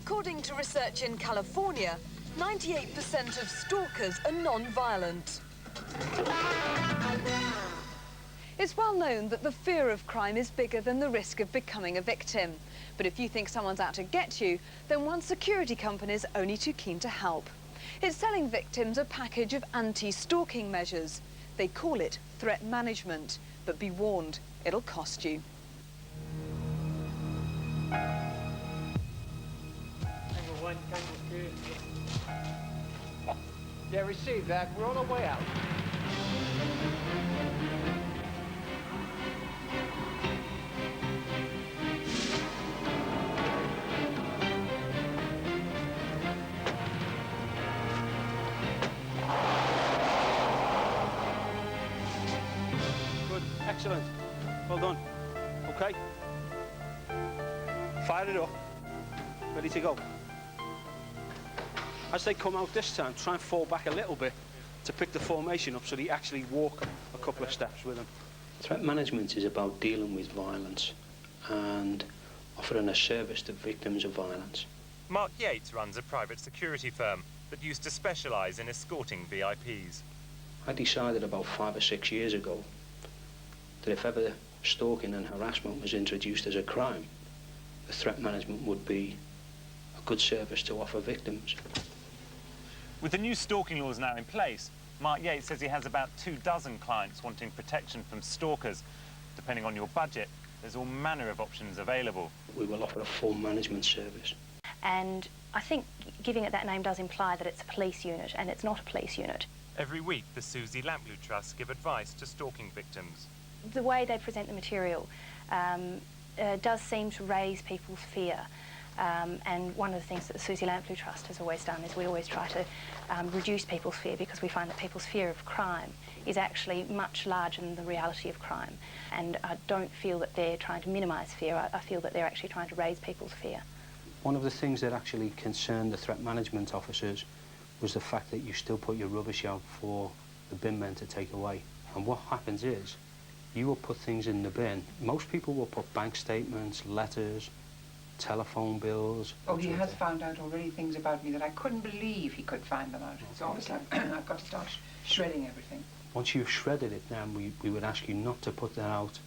According to research in California, 98% of stalkers are non-violent. It's well known that the fear of crime is bigger than the risk of becoming a victim. But if you think someone's out to get you, then one security company's only too keen to help. It's selling victims a package of anti-stalking measures. They call it threat management, but be warned, it'll cost you. Yeah, received that. We're on our way out. Good, excellent. Well done. Okay. Fire it up. Ready to go. As they come out this time, try and fall back a little bit to pick the formation up so they actually walk a couple of steps with them. Threat management is about dealing with violence and offering a service to victims of violence. Mark Yates runs a private security firm that used to specialise in escorting VIPs. I decided about 5 or 6 years ago that if ever stalking and harassment was introduced as a crime, the threat management would be a good service to offer victims. With the new stalking laws now in place, Mark Yates says he has about 24 clients wanting protection from stalkers. Depending on your budget, there's all manner of options available. We will offer a full management service. And I think giving it that name does imply that it's a police unit, and it's not a police unit. Every week, the Susie Lamplugh Trust give advice to stalking victims. The way they present the material does seem to raise people's fear. And one of the things that the Susie Lamplugh Trust has always done is we always try to reduce people's fear, because we find that people's fear of crime is actually much larger than the reality of crime. And I don't feel that they're trying to minimise fear. I feel that they're actually trying to raise people's fear. One of the things that actually concerned the threat management officers was the fact that you still put your rubbish out for the bin men to take away. And what happens is, you will put things in the bin. Most people will put bank statements, letters, telephone bills. Oh, he has found out already things about me that I couldn't believe he could find them out. It's almost like I've got to start shredding everything. Once you've shredded it, then we would ask you not to put that out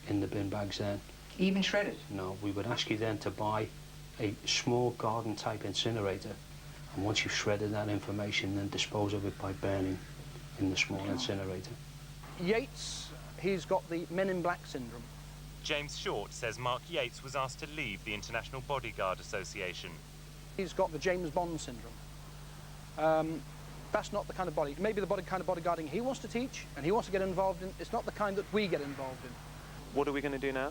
in the bin bags then. Even shredded? No, we would ask you then to buy a small garden type incinerator, and once you've shredded that information, then dispose of it by burning in the small incinerator. Yates, he's got the Men in Black syndrome. James Short says Mark Yates was asked to leave the International Bodyguard Association. He's got the James Bond syndrome. That's not the kind of maybe the kind of bodyguarding he wants to teach and he wants to get involved in. It's not the kind that we get involved in. What are we going to do now?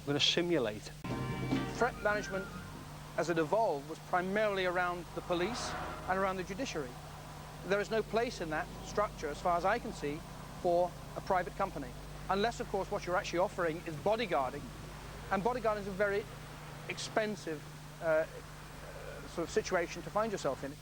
We're going to simulate. Threat management, as it evolved, was primarily around the police and around the judiciary. There is no place in that structure, as far as I can see, for a private company. Unless, of course, what you're actually offering is bodyguarding. And bodyguarding is a very expensive sort of situation to find yourself in.